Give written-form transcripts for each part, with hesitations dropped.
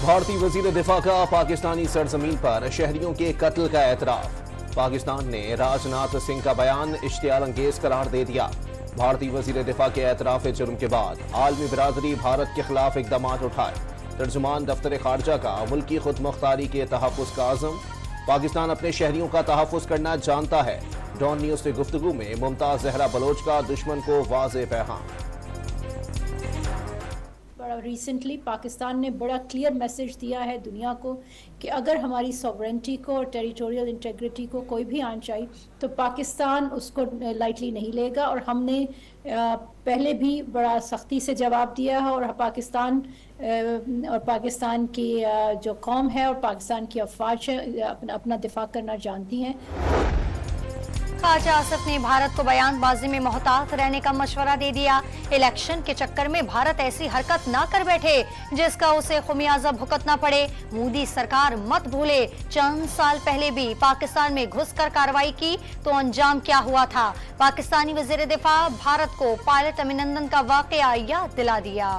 भारतीय वजीर दिफा का पाकिस्तानी सरजमीन पर शहरियों के कत्ल का एतराफ। पाकिस्तान ने राजनाथ सिंह का बयान इश्तियाल अंगेज करार दे दिया। भारतीय वजीर दिफा के एतराफ जुर्म के बाद आलमी बिरादरी भारत के खिलाफ इकदाम उठाए। तर्जुमान दफ्तर खारजा का मुल्की खुद मुख्तारी के तहफ़्फ़ुज़ का आज़म। पाकिस्तान अपने शहरियों का तहफ़्फ़ुज़ करना जानता है। डॉन न्यूज़ से गुफ्तगू में मुमताज़ जहरा बलोच का दुश्मन को वाज़े पैगाम। रिसेंटली पाकिस्तान ने बड़ा क्लियर मैसेज दिया है दुनिया को कि अगर हमारी सॉवरेंटी को और टेरिटोरियल इंटेग्रिटी को कोई भी आंच आई तो पाकिस्तान उसको लाइटली नहीं लेगा। और हमने पहले भी बड़ा सख्ती से जवाब दिया है और पाकिस्तान की जो कौम है और पाकिस्तान की अफवाज अपना दिफा करना जानती हैं। ख्वाजा आसिफ ने भारत को बयानबाजी में मोहतात रहने का मशवरा दे दिया। इलेक्शन के चक्कर में भारत ऐसी हरकत ना कर बैठे जिसका उसे खुमियाजा भुगतना पड़े। मोदी सरकार मत भूले चंद साल पहले भी पाकिस्तान में घुसकर कार्रवाई की तो अंजाम क्या हुआ था। पाकिस्तानी वजीर दिफा भारत को पायलट अभिनंदन का वाकया याद दिला दिया।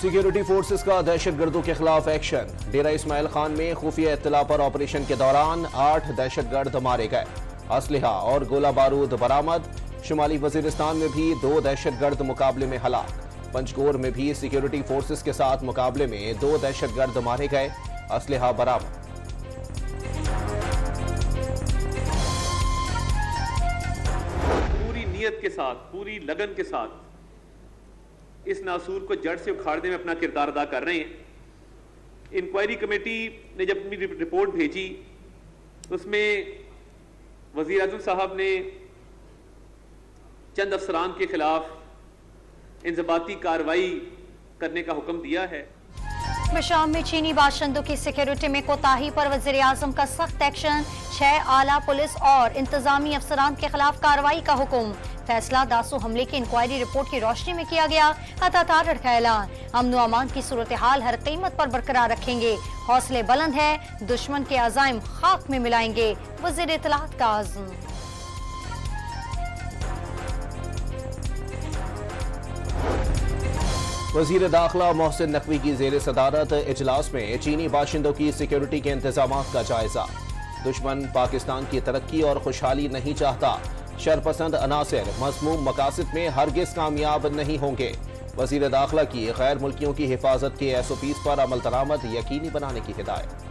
सिक्योरिटी फोर्सेस का दहशतगर्दों के खिलाफ एक्शन। डेरा इस्माइल खान में खुफिया इत्तला पर ऑपरेशन के दौरान 8 दहशतगर्द मारे गए। असलहा और गोला बारूद बरामद। शुमाली वजीरिस्तान में भी 2 दहशतगर्द मुकाबले में हलाक। पंचकोर में भी सिक्योरिटी फोर्सेस के साथ मुकाबले में 2 दहशतगर्द मारे गए। असलहा बरामद। पूरी नीयत के साथ, पूरी लगन के साथ इस नासूर को जड़ से उखाड़ने में अपना किरदार अदा कर रहे हैं। इंक्वायरी कमेटी ने जब अपनी रिपोर्ट भेजी उसमें वज़ीर आज़म साहब ने चंद अफसरान के खिलाफ इंज़बाती कार्रवाई करने का हुक्म दिया है। शाम में चीनी बाशिंदों की सिक्योरिटी में कोताही पर वज़ीर आज़म का सख्त एक्शन। 6 आला पुलिस और इंतजामी अफसरान के खिलाफ कार्रवाई का हुक्म। फैसला दासू हमले की इंक्वायरी रिपोर्ट की रोशनी में किया गया। हताहत का ऐलान। अमन व अमान की सूरत हाल हर कीमत पर बरकरार रखेंगे। हौसले बुलंद है, दुश्मन के अज़ाइम खाक में मिलाएंगे। वज़ीर इत्तलात का आज़म। वज़ीर दाखिला मोहसिन नकवी की ज़ेर सदारत इजलास में चीनी बाशिंदों की सिक्योरिटी के इंतजाम का जायजा। दुश्मन पाकिस्तान की तरक्की और खुशहाली नहीं चाहता। शरपसंद अनासिर मज़मूम मकासद में हरगिज कामयाब नहीं होंगे। वज़ीर दाखिला की गैर मुल्कियों की हिफाजत के SOPs पर अमल दरामद यकीनी बनाने की हिदायत।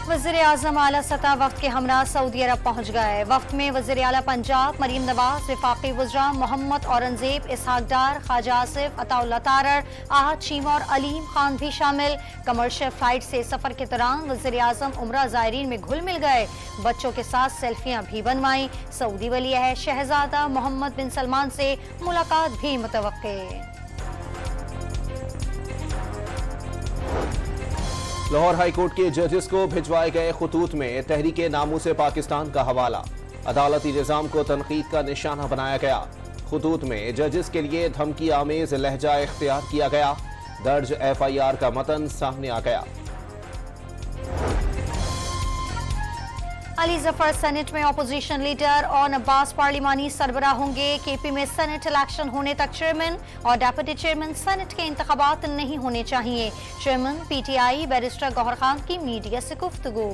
वज़ीर आज़म आला सतह वफ्द के हमरा सऊदी अरब पहुँच गए। वफ्द में वज़ीर आला पंजाब मरीम नवाज, वफाकी वज़रा मोहम्मद औरंगज़ेब, इसहाक डार, ख्वाजा आसिफ, अताउल्लाह तारर, आहद चीमा और अलीम खान भी शामिल। कमर्शियल फ्लाइट से सफर के दौरान वज़ीर आज़म उम्रा ज़ायरीन में घुल मिल गए। बच्चों के साथ सेल्फियां भी बनवाई। सऊदी वली अहद शहजादा मोहम्मद बिन सलमान से मुलाकात भी मुतवक्के। लाहौर हाईकोर्ट के जजेस को भिजवाए गए खतूत में तहरीके नामूसे पाकिस्तान का हवाला। अदालती निज़ाम को तनकीद का निशाना बनाया गया। खतूत में जजेस के लिए धमकी आमेज लहजा इख्तियार किया गया। दर्ज FIR का मतन सामने आ गया। अली जफर सेनेट में अपोजिशन लीडर और अब्बास पार्लिमानी सरबराह होंगे। KP में सेनेट इलेक्शन होने तक चेयरमैन और डेप्यूटी चेयरमैन सेनेट के इंतखाबात नहीं होने चाहिए। Chairman PTI barrister Gohar Khan की मीडिया से गुफ्तगू।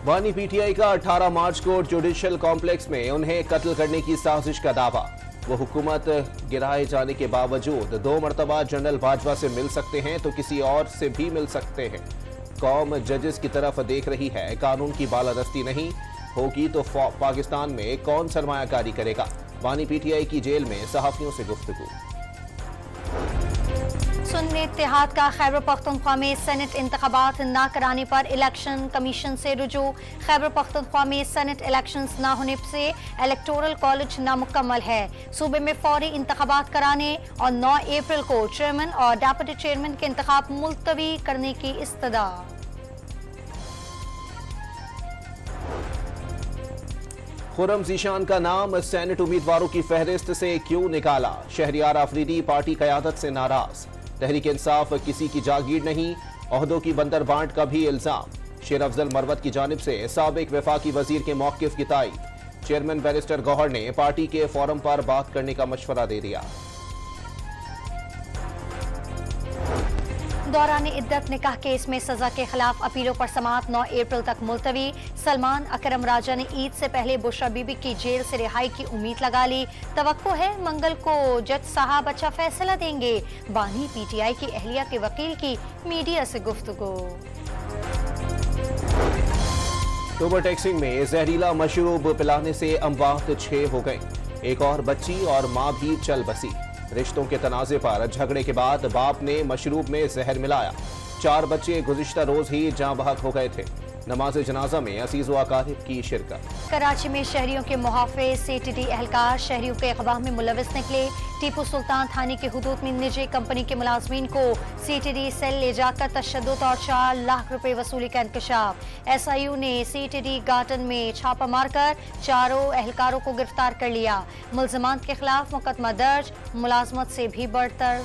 बानी PTI का 18 मार्च को जुडिशल कॉम्प्लेक्स में उन्हें कत्ल करने की साजिश का दावा। वो हुकूमत गिराए जाने के बावजूद 2 मरतबा जनरल बाजवा से मिल सकते हैं तो किसी और से भी मिल सकते हैं। कौम जजेस की तरफ देख रही है, कानून की बालादस्ती नहीं होगी तो पाकिस्तान में कौन सरमायाकारी करेगा। बानी PTI की जेल में सहाफियों से गुफ्तगू। सुन्नी इत्तेहाद का खैबर पख्तूनख्वा में सेनेट इंतखाबात न कराने पर इलेक्शन कमीशन से रुजू। खैबर पख्तूनख्वा में सेनेट इलेक्शंस न होने से इलेक्टोरल कॉलेज नामुकम्मल है। सूबे में फौरी इंतखाबात कराने और 9 अप्रैल को चेयरमैन और डेप्यूटी चेयरमैन के इंतखाब मुलतवी करने की इस्तदा। खुर्रम ज़ीशान का नाम सेनेट उम्मीदवारों की फहरिस्त से क्यों निकाला। शहरियार आफरीदी पार्टी क़यादत से नाराज। तहरीक इंसाफ किसी की जागीर नहीं, ओहदों की बंदर बांट का भी इल्जाम। शेर अफजल मरवत की जानिब से साबिक वफाकी वजीर के मौक़िफ़ की तायीद। चेयरमैन बैरिस्टर गौहर ने पार्टी के फोरम पर बात करने का मशवरा दे दिया। दौरान इद्दत निकाह केस में सजा के खिलाफ अपीलों पर समाअत 9 अप्रैल तक मुलतवी। सलमान अकरम राजा ने ईद से पहले बुशरा बीबी की जेल से रिहाई की उम्मीद लगा ली। तवक्को है मंगल को जज साहब अच्छा फैसला देंगे। बानी पीटीआई की अहलिया के वकील की मीडिया से गुफ्तगू। ओवर टैक्सिंग में जहरीला मशरूब पिलाने से अमवात 6 हो गई। एक और बच्ची और मां भी चल बसी। रिश्तों के तनाजे पर झगड़े के बाद बाप ने मशरूब में जहर मिलाया। 4 बच्चे गुज़िश्ता रोज ही जाँ बहक हो गए थे। नमाज जनाजा में अजीज व अकारिब की शिरकत। कराची में शहरियों के मुहाफिज सीटीडी एहलकार शहरियों के अगवा में मुलविस निकले। टीपू सुल्तान थाने की हुदूद में निजी कंपनी के मुलाजमीन को सीटीडी सेल ले जाकर तशद्दुद और 4 लाख रुपए वसूली का इंकशाफ। SIU ने सीटीडी गार्डन में छापा मारकर 4 एहलकारों को गिरफ्तार कर लिया। मुल्जिमान के खिलाफ मुकदमा दर्ज, मुलाजमत से भी बढ़तर।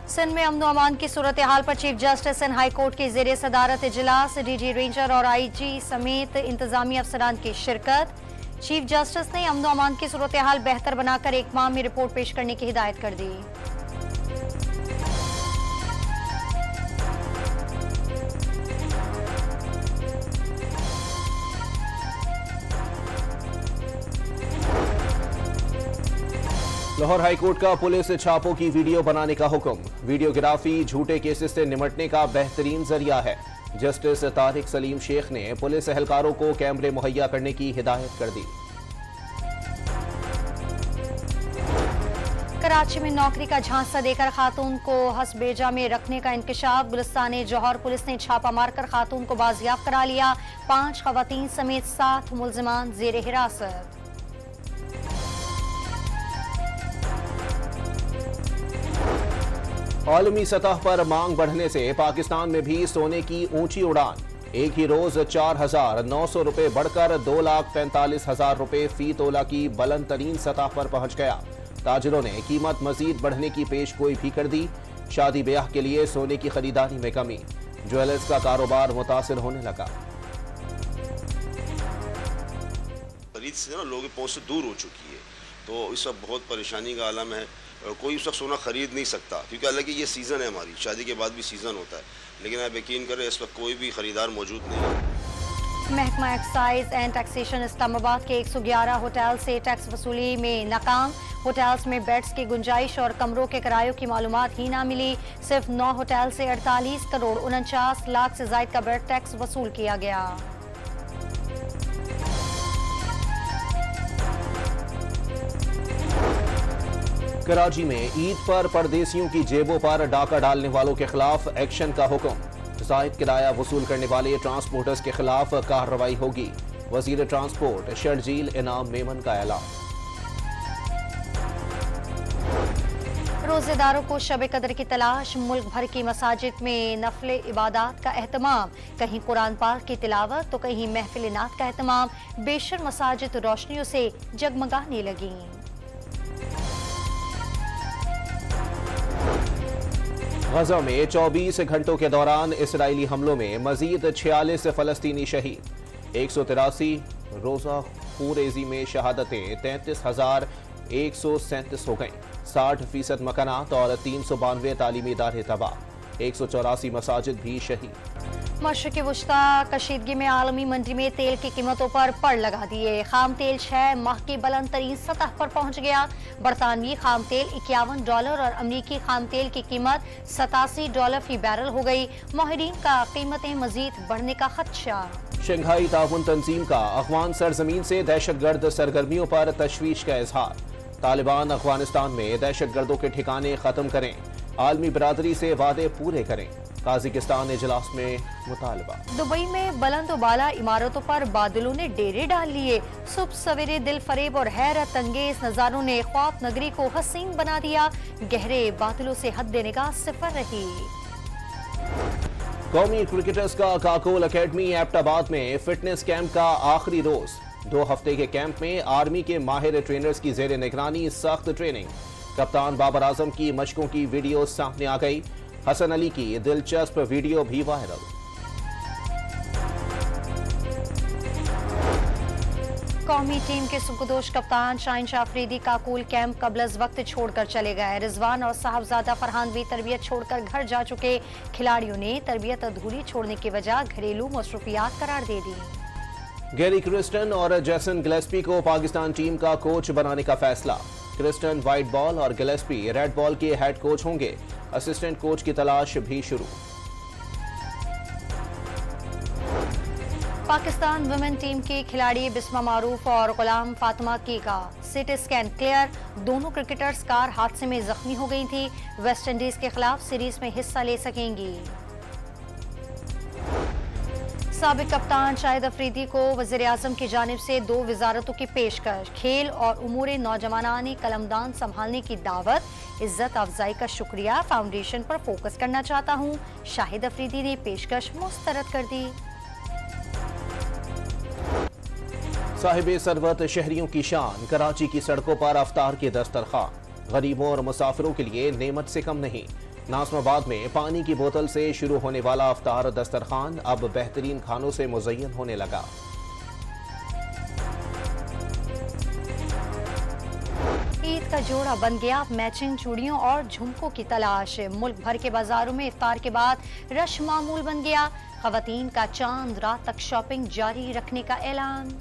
सिंध में अमन अमान की सूरत हाल पर chief justice and high court के ज़ेरे सदारत इजलास। DG रेंजर और IG समेत इंतजामी अफसरान की शिरकत। चीफ जस्टिस ने अमन अमान की सूरत हाल बेहतर बनाकर 1 माह में रिपोर्ट पेश करने की हिदायत कर दी। लाहौर हाईकोर्ट का पुलिस छापों की वीडियो बनाने का हुक्म। वीडियोग्राफी झूठे केसेस से निपटने का बेहतरीन जरिया है। जस्टिस तारिक सलीम शेख ने पुलिस एहलकारों को कैमरे मुहैया करने की हिदायत कर दी। कराची में नौकरी का झांसा देकर खातून को हसबेजा में रखने का इंकशाफ। गुलिस्तान जौहर पुलिस ने छापा मारकर खातून को बाजियाब करा लिया। 5 खवातीन समेत 7 मुल्जिमान जेर हिरासत। आलमी सतह पर मांग बढ़ने से पाकिस्तान में भी सोने की ऊंची उड़ान। एक ही रोज 4,900 रुपए बढ़कर 2,45,000 रुपए फी तोला की बुलंद तरीन सतह पर पहुंच गया। ताजिरों ने कीमत मजीद बढ़ने की पेशगोई भी कर दी। शादी ब्याह के लिए सोने की खरीदारी में कमी, ज्वेलर्स का कारोबार मुतासिर होने लगा। खरीद से ना लोगों की पहुंच से दूर हो चुकी है, तो इस वक्त बहुत परेशानी का आलम है। कोई उस वक्त सोना खरीद नहीं सकता, क्योंकि हालांकि ये सीज़न है, हमारी शादी के बाद भी सीज़न होता है, लेकिन आप यकीन करें इस वक्त कोई भी खरीदार मौजूद नहीं है। महकमा एक्साइज एंड टैक्सेशन इस्लामाबाद के 111 होटल से टैक्स वसूली में नाकाम। होटल्स में बेड्स की गुंजाइश और कमरों के किरायों की मालूमात ही ना मिली। सिर्फ 9 होटल से 48 करोड़ 49 लाख से जायद का बेड टैक्स वसूल किया गया। कराची में ईद पर परदेसियों की जेबों पर डाका डालने वालों के खिलाफ एक्शन का हुक्म। जायद किराया वसूल करने वाले ट्रांसपोर्टर्स के खिलाफ कार्रवाई होगी। वजीर ट्रांसपोर्ट शर्जील इनाम मेमन का ऐलान। रोजेदारों को शब कदर की तलाश। मुल्क भर की मसाजिद में नफले इबादत का एहतमाम। कहीं कुरान पाक की तिलावत तो कहीं महफिल नात का एहतमाम। बेशर मसाजिद रोशनियों से जगमगाने लगी। गजा में 24 घंटों के दौरान इसराइली हमलों में मजीद 46 फलस्तीनी शहीद। 183 रोजा खूरेजी में शहादतें 33,137 हो गईं। 60% मकानात और 392 तालीमी इदारे तबाह। 184 मसाजिद भी शहीद। मशरिक़ वस्ता कशीदगी में आलमी मंडी में तेल की कीमतों पर पड़ लगा दिए। खाम तेल 6 माह की बुलंद तरीन सतह पर पहुंच गया। बरतानवी खाम तेल $51 और अमरीकी खाम तेल की कीमत $87 फी बैरल हो गई। माहिरीन का कीमतें मजीद बढ़ने का खदशा। शंघाई ताउन तंजीम का अफगान सरजमीन से दहशतगर्द सरगर्मियों पर तशवीश का इजहार। तालिबान अफगानिस्तान में दहशतगर्दों के ठिकाने खत्म करें, आलमी बरादरी से वादे पूरे करें। ताजिकिस्तान इजलास में मुतालबा। दुबई में बुलंद बाला इमारतों पर बादलों ने डेरे डाल लिए। सुबह सवेरे दिल फरेब और हैरत अंगेज नजारों ने ख्वाब नगरी को हसीन बना दिया। गहरे बादलों से हद निगाह सिफर रही। कौमी क्रिकेटर्स का काकोल अकेडमी एबटाबाद में फिटनेस कैंप का आखिरी रोज। 2 हफ्ते के कैंप में आर्मी के माहिर ट्रेनर्स की जेर निगरानी सख्त ट्रेनिंग। कप्तान बाबर आजम की मशकों की वीडियो सामने आ गई। हसन अली की दिलचस्प वीडियो भी वायरल। कौमी टीम के सुखदोश कप्तान शाहीन शाह अफरीदी काकुल कैंप कबलज वक्त छोड़कर चले गए। रिजवान और साहबजादा फरहान भी तरबियत छोड़कर घर जा चुके। खिलाड़ियों ने तरबियत अधूरी छोड़ने की वजह घरेलू मसरूफियात करार दे दी। गैरी क्रिस्टन और जैसन गिलेस्पी को पाकिस्तान टीम का कोच बनाने का फैसला। क्रिस्टन व्हाइट बॉल और गिलेस्पी रेड बॉल के हेड कोच होंगे। असिस्टेंट कोच की तलाश भी शुरू। पाकिस्तान वुमेन टीम के खिलाड़ी बिस्मा मारूफ और गुलाम फातिमा की का सीटी स्कैन क्लियर। दोनों क्रिकेटर्स कार हादसे में जख्मी हो गई थी। वेस्ट इंडीज के खिलाफ सीरीज में हिस्सा ले सकेंगी। साबिक कप्तान शाहिद अफरीदी को वज़ीर-ए-आज़म की जानिब से 2 वजारतों की पेशकश। खेल और उमूरे नौजवानाने कलमदान संभालने की दावत। इज्जत अफजाई का शुक्रिया। फाउंडेशन पर फोकस करना चाहता हूँ। शाहिद अफरीदी ने पेशकश मुस्तरद कर दी। साहिब सरवत शहरियों की शान। कराची की सड़कों पर अफ्तार के दस्तरखान। गरीबों और मुसाफिरों के लिए नेमत से कम नहीं। नाज़िमाबाद में पानी की बोतल से शुरू होने वाला अफ्तार दस्तरखान अब बेहतरीन खानों से मुज़य्यन होने लगा। ईद का जोड़ा बन गया। मैचिंग चूड़ियों और झुमकों की तलाश। मुल्क भर के बाजारों में इफ्तार के बाद रश मामूल बन गया। खवातीन का चांद रात तक शॉपिंग जारी रखने का ऐलान।